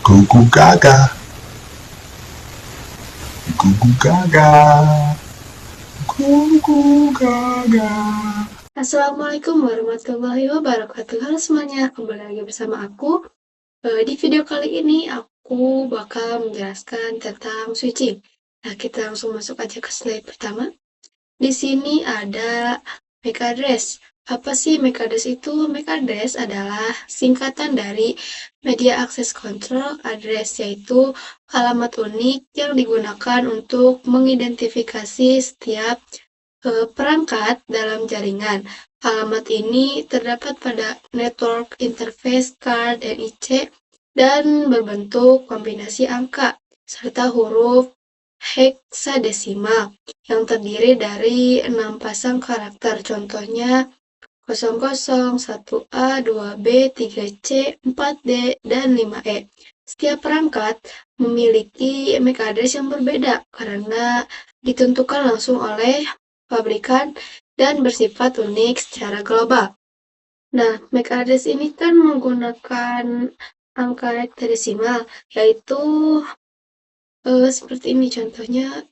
Gugu gaga, gugu gaga, gugu gaga. Assalamualaikum warahmatullahi wabarakatuh. Halo semuanya, kembali lagi bersama aku. Di video kali ini aku bakal menjelaskan tentang switching. Nah, kita langsung masuk aja ke slide pertama. Di sini ada MAC address. Apa sih MAC address itu? MAC address adalah singkatan dari Media Access Control Address, yaitu alamat unik yang digunakan untuk mengidentifikasi setiap perangkat dalam jaringan. Alamat ini terdapat pada Network Interface Card NIC dan berbentuk kombinasi angka serta huruf heksadesimal yang terdiri dari 6 pasang karakter. Contohnya 00, 1A, 2B, 3C, 4D, dan 5E. Setiap perangkat memiliki MAC address yang berbeda karena ditentukan langsung oleh pabrikan dan bersifat unik secara global. Nah, MAC address ini kan menggunakan angka heksadesimal, yaitu seperti ini contohnya.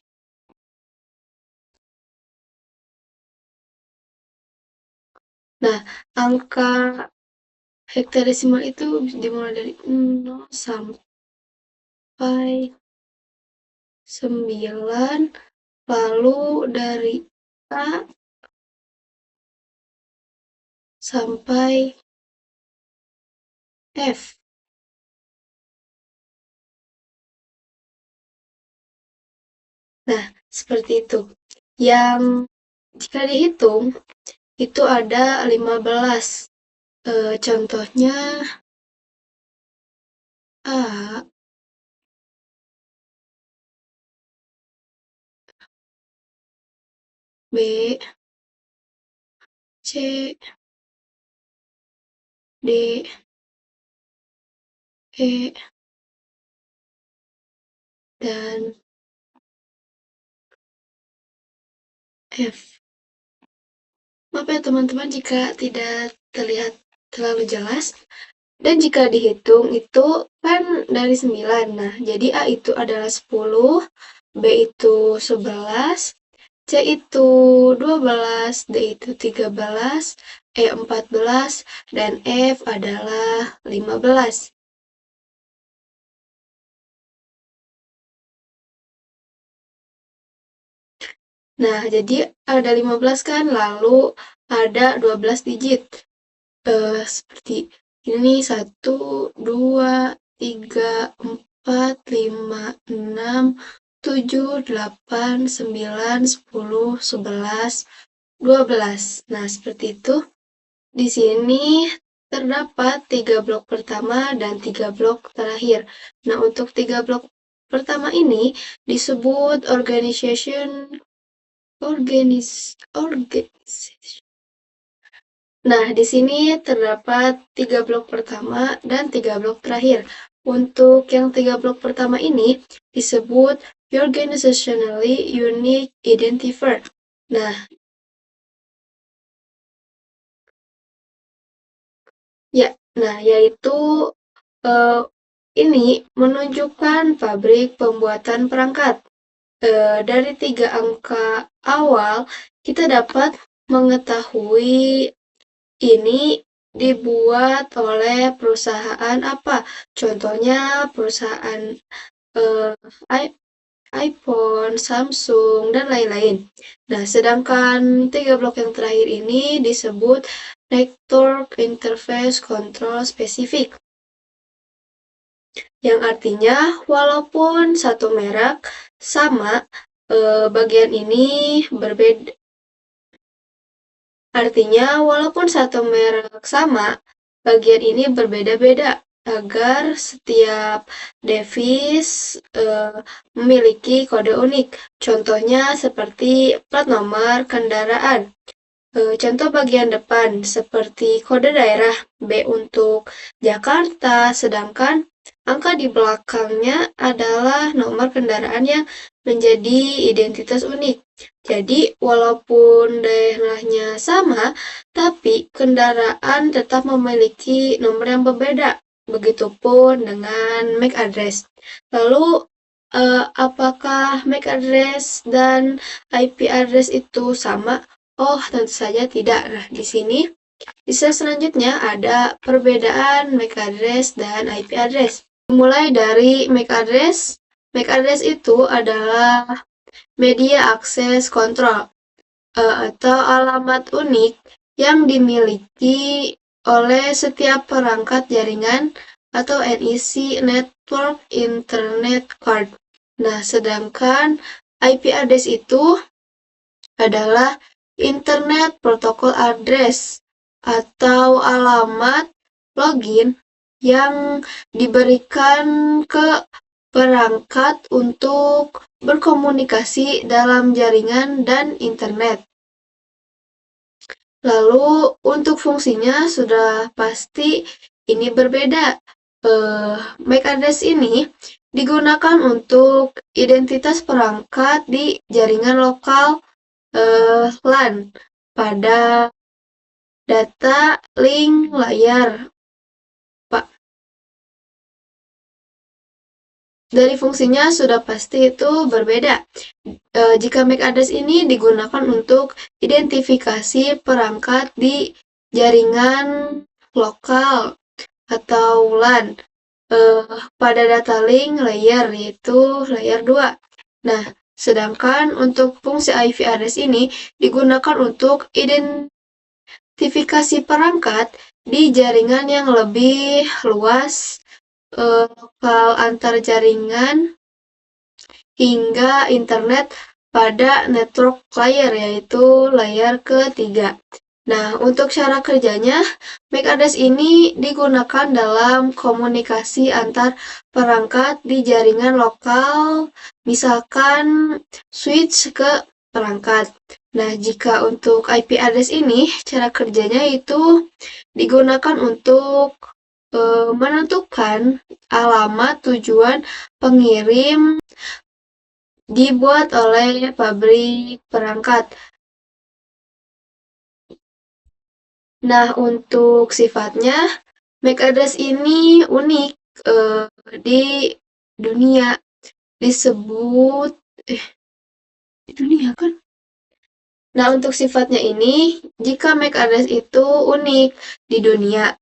Nah, angka heksadesimal itu dimulai dari 0 sampai 9, lalu dari A sampai F. Nah, seperti itu. Yang jika dihitung, itu ada 15. Contohnya A, B, C, D, E, dan F. Maaf ya teman-teman jika tidak terlihat terlalu jelas. Dan jika dihitung itu kan dari 9. Nah, jadi A itu adalah 10, B itu 11, C itu 12, D itu 13, E 14, dan F adalah 15. Nah, jadi ada 15 kan, lalu ada 12 digit. Seperti ini 1, 2, 3, 4, 5, 6, 7, 8, 9, 10, 11, 12. Nah, seperti itu. Di sini terdapat 3 blok pertama dan 3 blok terakhir. Nah, untuk 3 blok pertama ini disebut organization. Nah, di sini terdapat 3 blok pertama dan 3 blok terakhir. Untuk yang 3 blok pertama ini disebut Organizationally Unique Identifier. Nah, yaitu ini menunjukkan pabrik pembuatan perangkat. Dari 3 angka awal, kita dapat mengetahui ini dibuat oleh perusahaan apa. Contohnya perusahaan iPhone, Samsung, dan lain-lain. Nah, sedangkan 3 blok yang terakhir ini disebut Network Interface Control Specific. Yang artinya walaupun satu merek sama, bagian ini berbeda. Artinya walaupun satu merek sama, bagian ini berbeda-beda agar setiap device memiliki kode unik. Contohnya seperti plat nomor kendaraan. Contoh bagian depan seperti kode daerah B untuk Jakarta, sedangkan angka di belakangnya adalah nomor kendaraan yang menjadi identitas unik. Jadi, walaupun daerahnya sama, tapi kendaraan tetap memiliki nomor yang berbeda. Begitupun dengan MAC address. Lalu, apakah MAC address dan IP address itu sama? Oh, tentu saja tidak. Nah, di sini di slide selanjutnya ada perbedaan MAC address dan IP address. Mulai dari MAC address. MAC address itu adalah media akses kontrol atau alamat unik yang dimiliki oleh setiap perangkat jaringan atau NIC Network Internet Card. Nah, sedangkan IP address itu adalah Internet Protocol Address atau alamat login yang diberikan ke perangkat untuk berkomunikasi dalam jaringan dan internet. Lalu untuk fungsinya sudah pasti ini berbeda. MAC address ini digunakan untuk identitas perangkat di jaringan lokal LAN pada data link layar. Pak, dari fungsinya sudah pasti itu berbeda. Jika MAC address ini digunakan untuk identifikasi perangkat di jaringan lokal atau LAN pada data link layer, yaitu layer 2. Nah, sedangkan untuk fungsi IP address ini digunakan untuk identifikasi perangkat di jaringan yang lebih luas, lokal antar jaringan, hingga internet pada network layer, yaitu layer ketiga. Nah, untuk cara kerjanya, MAC address ini digunakan dalam komunikasi antar perangkat di jaringan lokal, misalkan switch ke perangkat. Nah, jika untuk IP address ini, cara kerjanya itu digunakan untuk menentukan alamat tujuan pengirim dibuat oleh pabrik perangkat. Nah, untuk sifatnya, MAC address ini unik di dunia, disebut di dunia kan? Nah, untuk sifatnya ini, jika MAC address itu unik di dunia,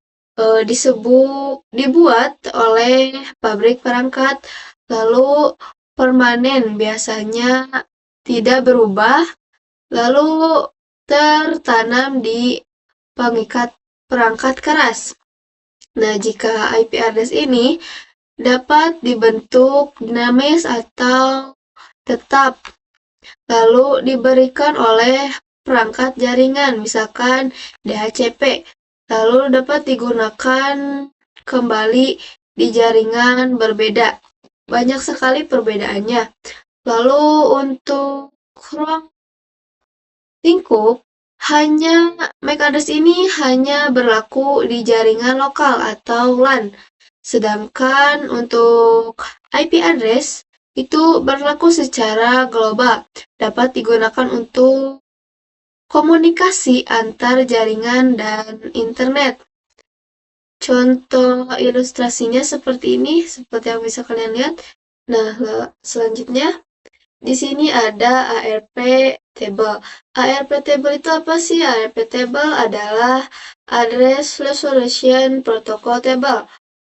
dibuat oleh pabrik perangkat, lalu permanen, biasanya tidak berubah, lalu tertanam di pengikat perangkat keras. Nah, jika IP address ini dapat dibentuk dinamis atau tetap, lalu diberikan oleh perangkat jaringan, misalkan DHCP, lalu dapat digunakan kembali di jaringan berbeda. Banyak sekali perbedaannya. Lalu untuk ruang lingkup, MAC address ini hanya berlaku di jaringan lokal atau LAN. Sedangkan untuk IP address itu berlaku secara global, dapat digunakan untuk komunikasi antar jaringan dan internet. Contoh ilustrasinya seperti ini, seperti yang bisa kalian lihat. Nah, selanjutnya di sini ada ARP table. ARP table itu apa sih? ARP table adalah Address Resolution Protocol Table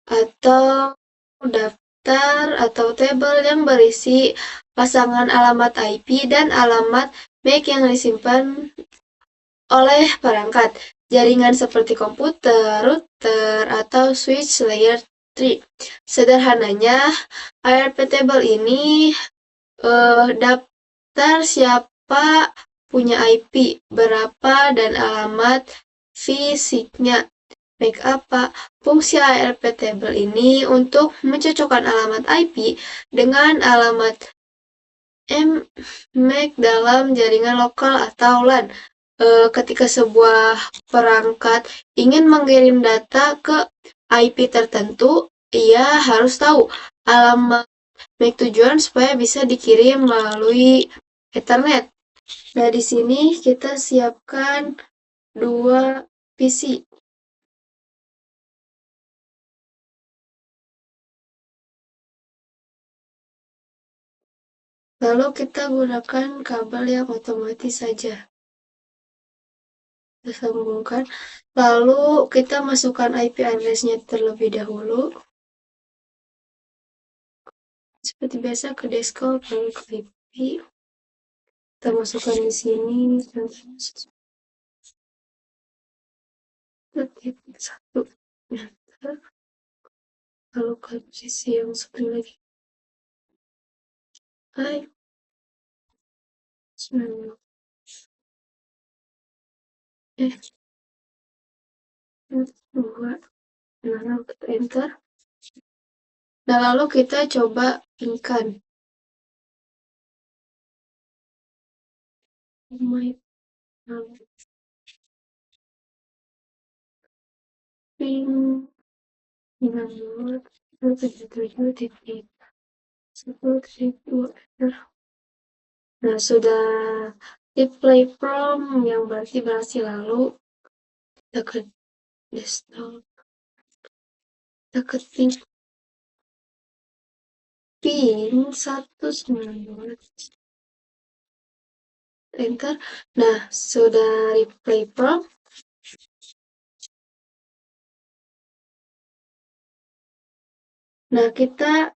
atau daftar atau table yang berisi pasangan alamat IP dan alamat MAC yang disimpan oleh perangkat jaringan seperti komputer, router, atau switch layer 3. Sederhananya, ARP table ini daftar siapa punya IP, berapa, dan alamat fisiknya. MAC apa? Fungsi ARP table ini untuk mencocokkan alamat IP dengan alamat MAC dalam jaringan lokal atau LAN. Ketika sebuah perangkat ingin mengirim data ke IP tertentu, ia harus tahu alamat MAC tujuan supaya bisa dikirim melalui Ethernet. Nah, di sini kita siapkan 2 PC. Lalu kita gunakan kabel yang otomatis saja. Kita sambungkan. Lalu kita masukkan IP address-nya terlebih dahulu. Seperti biasa ke desktop, lalu ke IP. Kita masukkan di sini. Satu. Lalu ke posisi yang satu lagi. Hai. 9. Eh. 2. Nah, kita enter. Nah, lalu kita coba pin-kan. Pin 92.177.1.2. Nah, sudah display from yang berarti berhasil. Lalu kita ke desktop. Kita ketik pin 192. Enter. Nah, sudah replay from. Nah, kita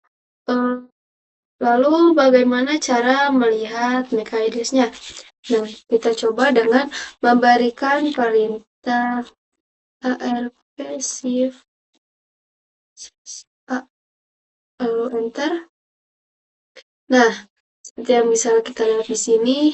lalu bagaimana cara melihat MAC address-nya? Nah, kita coba dengan memberikan perintah ARP shift A, lalu enter. Nah, seperti yang bisa kita lihat di sini,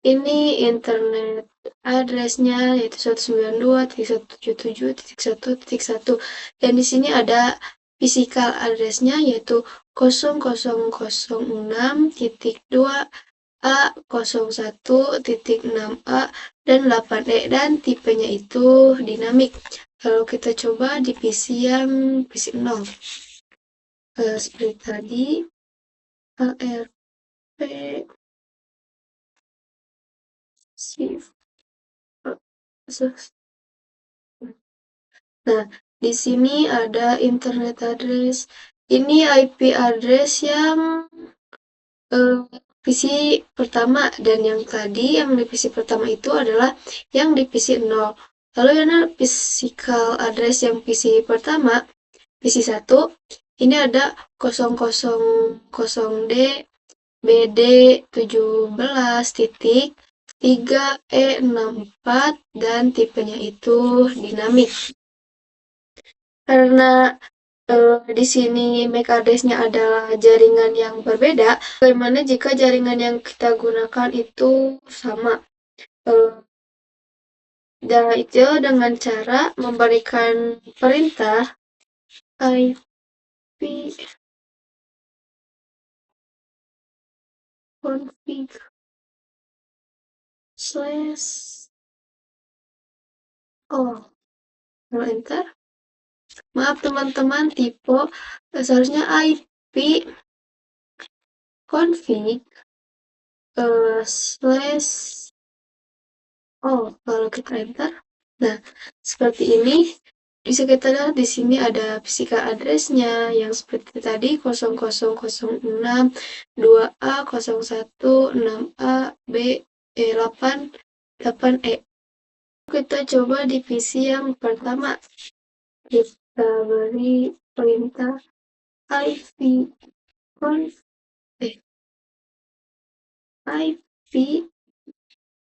ini internet address-nya yaitu 192.177.1.1, dan di sini ada physical address-nya yaitu 0006.2A01.6A dan 8E, dan tipenya itu dinamik. Kalau kita coba di PC yang PC 0, seperti tadi, ARP shift. Nah, di sini ada internet address. Ini IP address yang PC pertama, dan yang tadi yang di PC pertama itu adalah yang di PC 0. Lalu yang physical address yang PC pertama, PC 1, ini ada 000D BD 17.3E64 dan tipenya itu dinamik. Karena di sini MAC address-nya adalah jaringan yang berbeda, bagaimana jika jaringan yang kita gunakan itu sama? Dan itu dengan cara memberikan perintah IP config slash lalu enter. Maaf teman-teman, typo. Seharusnya IP config slash kalau kita enter. Nah, seperti ini. Bisa kita lihat di sini ada physical address-nya yang seperti tadi 0006 2A 01 6A B 8E. Kita coba di PC yang pertama. Kita beri perintah IP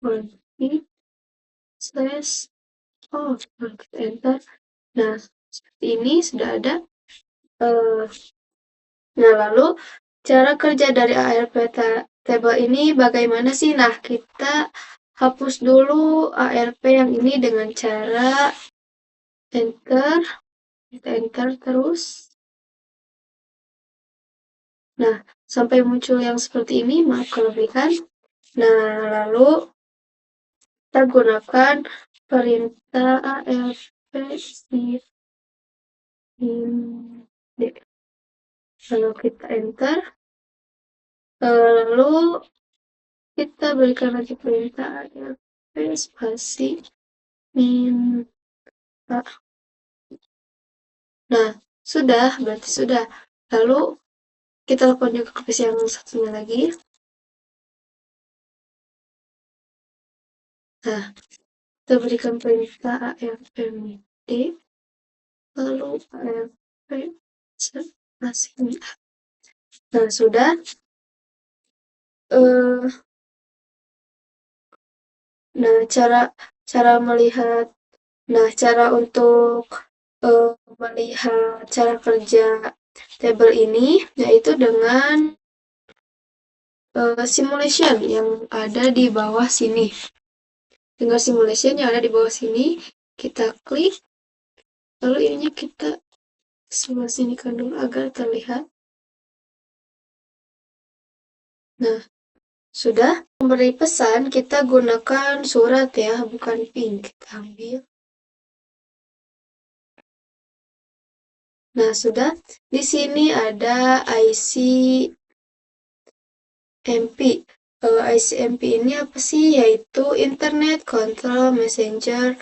config slash kita enter. Nah, seperti ini sudah ada. Nah, lalu cara kerja dari ARP table ini bagaimana sih? Nah, kita hapus dulu ARP yang ini dengan cara enter. Kita enter terus. Nah, sampai muncul yang seperti ini, maaf kelebihan. Nah, lalu kita gunakan perintah ARP shift D. Lalu kita enter. Lalu kita berikan lagi perintah ARP spasi minta. Nah, sudah, berarti sudah. Lalu kita telepon juga ke PC yang satunya lagi. Nah, kita berikan perintah ARMD, lalu ARP asing. Nah, sudah. Eh, nah, cara melihat, cara untuk melihat cara kerja tabel ini yaitu dengan simulation yang ada di bawah sini. Dengan simulation yang ada di bawah sini, kita klik, lalu ininya kita sebelah sini dulu agar terlihat. Nah, sudah. Memberi pesan, kita gunakan surat ya, bukan pin. Kita ambil. Nah, sudah. Di sini ada IC MP. ICMP ini apa sih? Yaitu Internet Control Messenger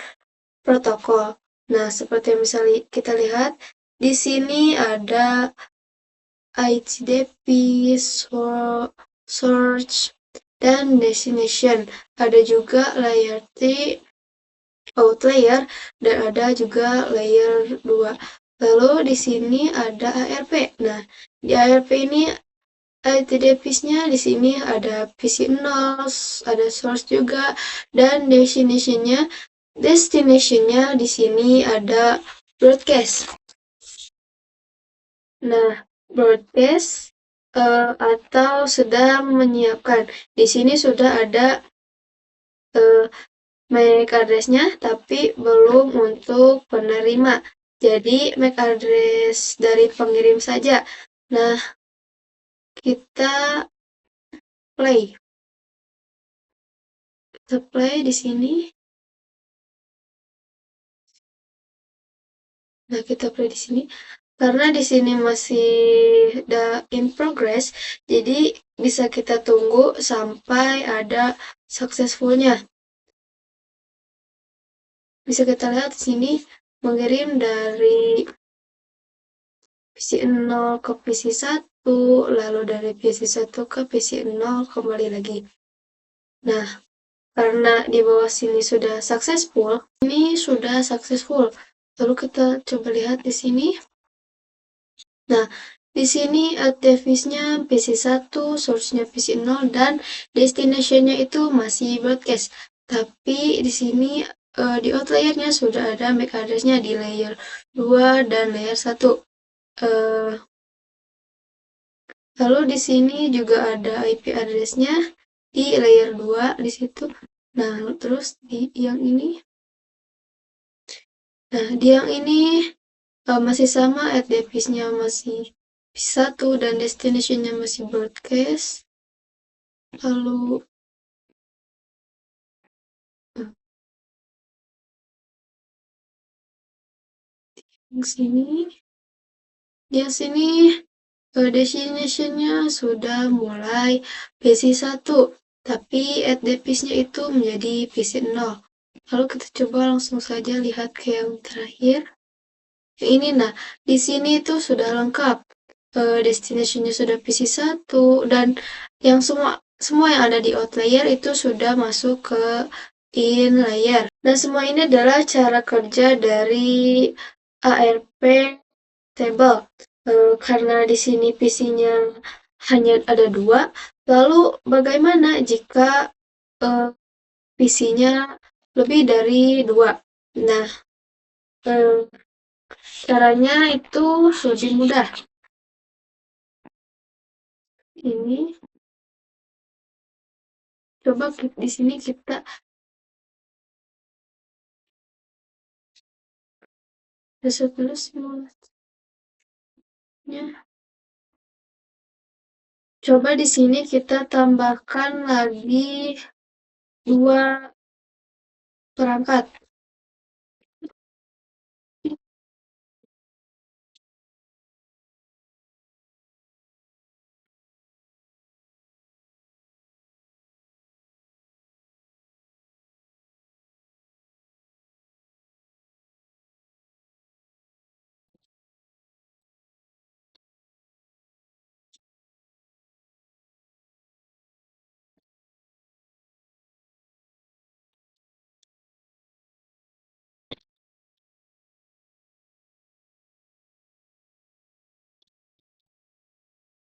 Protocol. Nah, seperti yang bisa kita lihat, di sini ada ICDP, Search, dan Destination. Ada juga layer 3, Outlayer, dan ada juga layer 2. Lalu di sini ada ARP. Nah, di ARP ini ITDPs-nya di sini ada PC0, ada source juga, dan destination-nya di sini ada broadcast. Nah, broadcast atau sedang menyiapkan. Di sini sudah ada MAC address-nya, tapi belum untuk penerima. Jadi, MAC address dari pengirim saja. Nah, kita play. Kita play di sini. Nah, kita play di sini. Karena di sini masih in progress, jadi bisa kita tunggu sampai ada successful-nya. Bisa kita lihat di sini mengirim dari PC0 ke PC1, lalu dari PC1 ke PC0 kembali lagi. Nah, karena di bawah sini sudah successful, ini sudah successful. Lalu kita coba lihat di sini. Nah, di sini device-nya PC1, source-nya PC0, dan destination-nya itu masih broadcast. Tapi di sini di outlier-nya sudah ada MAC address-nya di layer 2 dan layer 1. Lalu di sini juga ada IP address-nya di layer 2 di situ. Nah, terus di yang ini. Nah, di yang ini masih sama, device-nya masih satu dan destination-nya masih broadcast. Lalu yang sini, destination-nya sudah mulai PC1, tapi device-nya itu menjadi PC0. Lalu kita coba langsung saja lihat ke yang terakhir. Ini, nah, di sini itu sudah lengkap. Destination-nya sudah PC1 dan yang semua yang ada di outlayer itu sudah masuk ke in layer. Nah, semua ini adalah cara kerja dari ARP table. Karena di sini PC-nya hanya ada 2, lalu bagaimana jika PC-nya lebih dari 2? Nah, caranya itu lebih mudah. Ini coba di sini kita reset dulu simulasinya. Coba di sini kita tambahkan lagi 2 perangkat.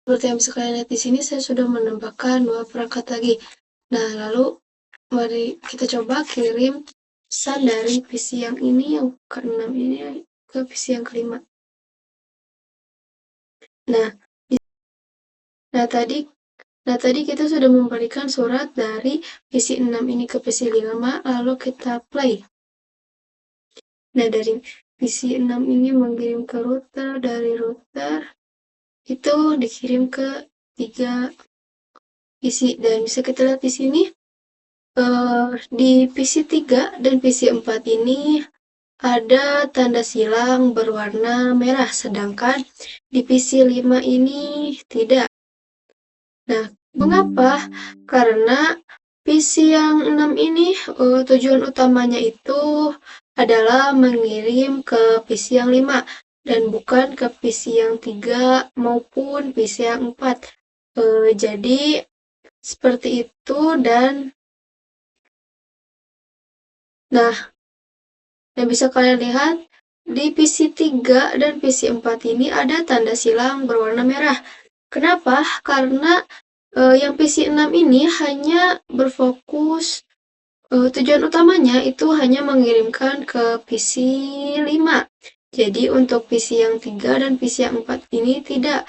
Seperti yang bisa kalian lihat di sini, saya sudah menambahkan 2 perangkat lagi. Nah, lalu mari kita coba kirim pesan dari PC yang ini, yang ke-6 ini, ke PC yang ke-5. Nah, tadi kita sudah memberikan surat dari PC 6 ini ke PC 5, lalu kita play. Nah, dari PC 6 ini mengirim ke router, dari router itu dikirim ke 3 PC, dan bisa kita lihat di sini di PC 3 dan PC 4 ini ada tanda silang berwarna merah, sedangkan di PC 5 ini tidak. Nah, mengapa? Karena PC yang 6 ini tujuan utamanya itu adalah mengirim ke PC yang 5 dan bukan ke PC yang 3 maupun PC yang 4. Jadi seperti itu. Dan nah, yang bisa kalian lihat di PC 3 dan PC 4 ini ada tanda silang berwarna merah. Kenapa? Karena yang PC 6 ini hanya berfokus, tujuan utamanya itu hanya mengirimkan ke PC 5. Jadi untuk PC yang 3 dan PC yang 4 ini tidak.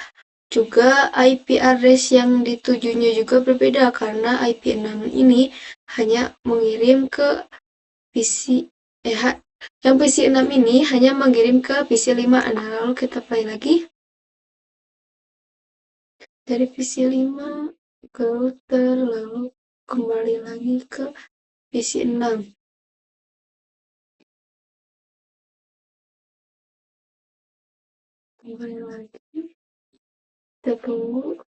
Juga IP address yang ditujunya juga berbeda, karena IP 6 ini hanya mengirim ke PC yang PC 6 ini hanya mengirim ke PC 5. Nah, lalu kita play lagi. Dari PC 5 ke router, lalu kembali lagi ke PC 6. Kembali lagi. Kita tunggu.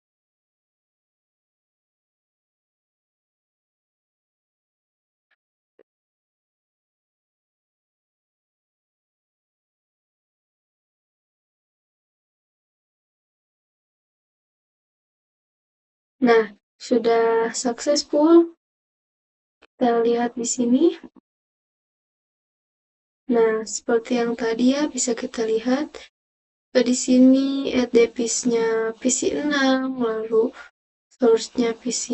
Nah, sudah successful. Kita lihat di sini. Nah, seperti yang tadi ya, bisa kita lihat di sini add device-nya PC 6, lalu source-nya PC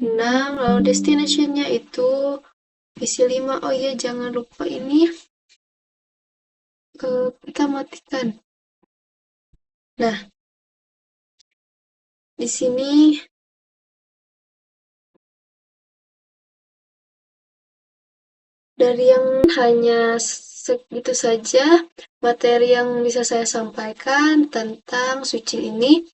6, lalu destination-nya itu PC 5. Oh iya, jangan lupa ini kita matikan. Nah, di sini dari yang hanya segitu saja materi yang bisa saya sampaikan tentang switching ini.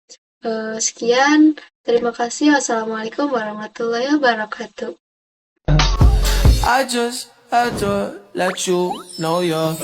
Sekian, terima kasih. Wassalamualaikum warahmatullahi wabarakatuh. I just had to let you know you're